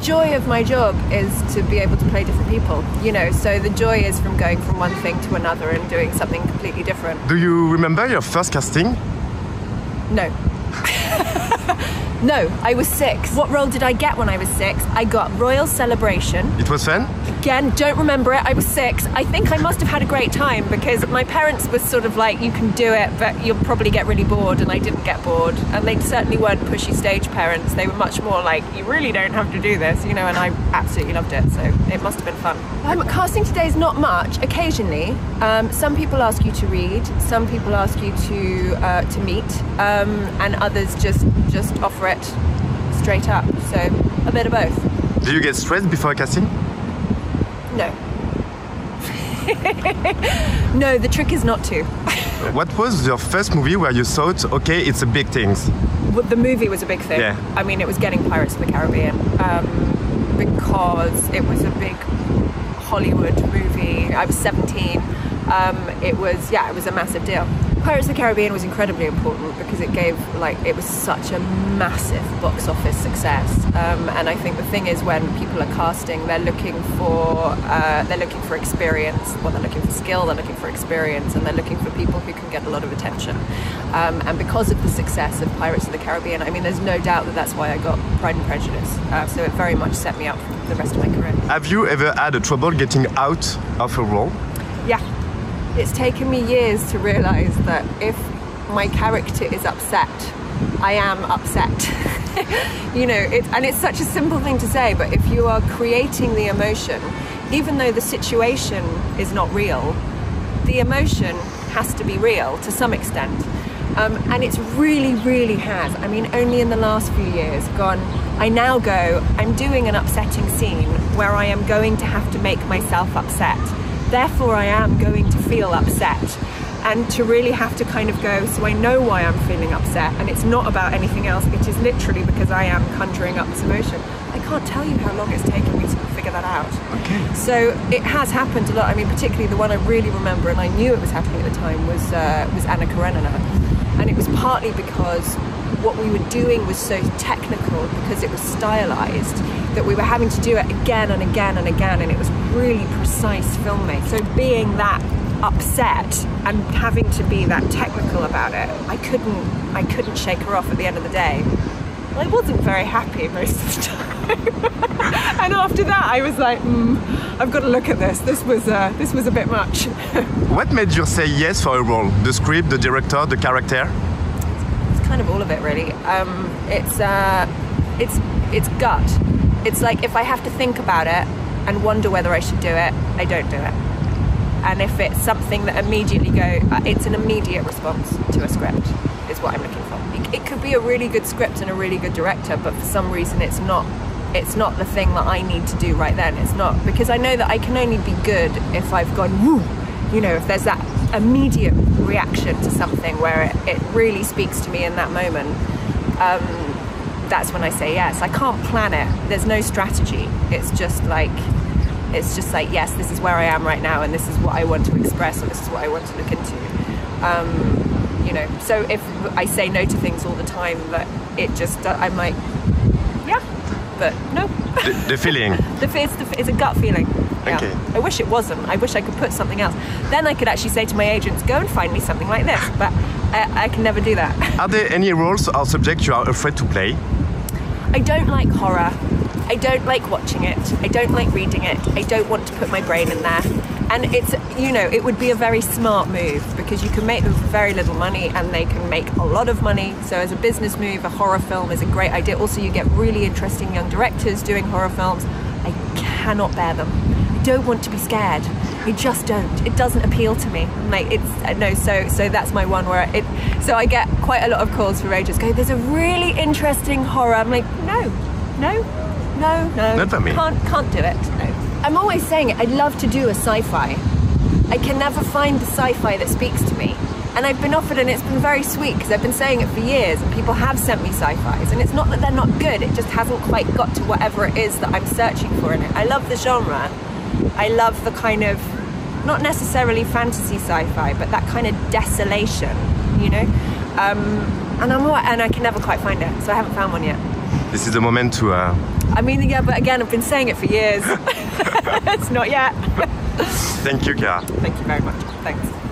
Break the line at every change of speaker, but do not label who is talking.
joy of my job is to be able to play different people, you know, so the joy is from going from one thing to another and doing something completely different.
Do you remember your first casting?
No. No, I was 6. What role did I get when I was 6? I got Royal Celebration.
It was fun?
Again, don't remember it. I was 6. I think I must have had a great time because my parents were sort of like, you can do it, but you'll probably get really bored, and I didn't get bored. And they certainly weren't pushy stage parents. They were much more like, you really don't have to do this, you know, and I absolutely loved it, so it must have been fun. Casting today is not much, occasionally. Some people ask you to read, some people ask you to meet, and others just offer it straight up, so a bit of both.
Do you get stressed before a casting?
No. No, the trick is not to.
What was your first movie where you thought, okay, it's a big thing?
Well, the movie was a big thing.
Yeah.
I mean, it was getting Pirates of the Caribbean because it was a big Hollywood movie. I was 17. It was a massive deal. Pirates of the Caribbean was incredibly important because it was such a massive box office success. And I think the thing is, when people are casting, they're looking for experience. Well, they're looking for skill, they're looking for experience, and they're looking for people who can get a lot of attention. And because of the success of Pirates of the Caribbean, I mean, there's no doubt that that's why I got Pride and Prejudice. So it very much set me up for the rest of my career.
Have you ever had a trouble getting out of a role?
Yeah. It's taken me years to realise that if my character is upset, I am upset. You know, and it's such a simple thing to say, but if you are creating the emotion, even though the situation is not real, the emotion has to be real to some extent. And it's really, really has. I mean, only in the last few years I'm doing an upsetting scene where I am going to have to make myself upset. Therefore, I am going to feel upset, and to really have to kind of go, so I know why I'm feeling upset, and it's not about anything else. It is literally because I am conjuring up this emotion. I can't tell you how long it's taken me to figure that out.
Okay.
So it has happened a lot. I mean, particularly the one I really remember, and I knew it was happening at the time, was Anna Karenina, and it was partly because what we were doing was so technical, because it was stylized, that we were having to do it again and again and again, and it was really precise filmmaking. So being that upset and having to be that technical about it, I couldn't shake her off at the end of the day. I wasn't very happy most of the time. And after that I was like, I've got to look at this. This was a bit much.
What made you say yes for a role? The script, the director, the character?
It's kind of all of it, really. It's gut. It's like, if I have to think about it and wonder whether I should do it, I don't do it. And if it's something that immediately it's an immediate response to a script, is what I'm looking for. It could be a really good script and a really good director, but for some reason it's not the thing that I need to do right then. It's not, because I know that I can only be good if I've gone, woo, you know, if there's that immediate reaction to something where it really speaks to me in that moment. That's when I say yes. I can't plan it. There's no strategy. It's just like, yes, this is where I am right now, and this is what I want to express, or this is what I want to look into. You know, so if I say no to things all the time, that I'm like, yeah, but no.
The feeling.
It's a gut feeling. Yeah.
Okay.
I wish it wasn't. I wish I could put something else. Then I could actually say to my agents, go and find me something like this, but I can never do that.
Are there any roles or subjects you are afraid to play?
I don't like horror. I don't like watching it. I don't like reading it. I don't want to put my brain in there. And it's, you know, it would be a very smart move, because you can make them for very little money and they can make a lot of money. So as a business move, a horror film is a great idea. Also, you get really interesting young directors doing horror films. I cannot bear them. I don't want to be scared. I just don't. It doesn't appeal to me. Like, so that's my one where so I get quite a lot of calls from agents go, there's a really interesting horror. I'm like, no.
Not for me.
Can't do it. No. I'm always saying it. I'd love to do a sci-fi. I can never find the sci-fi that speaks to me. And I've been offered, and it's been very sweet, because I've been saying it for years, and people have sent me sci-fis, and it's not that they're not good, it just hasn't quite got to whatever it is that I'm searching for in it. I love the genre. I love the kind of, not necessarily fantasy sci-fi, but that kind of desolation, you know? And I can never quite find it, so I haven't found one yet.
This is the moment to...
I mean, yeah, but again, I've been saying it for years. It's not yet.
Thank you, Keira.
Thank you very much. Thanks.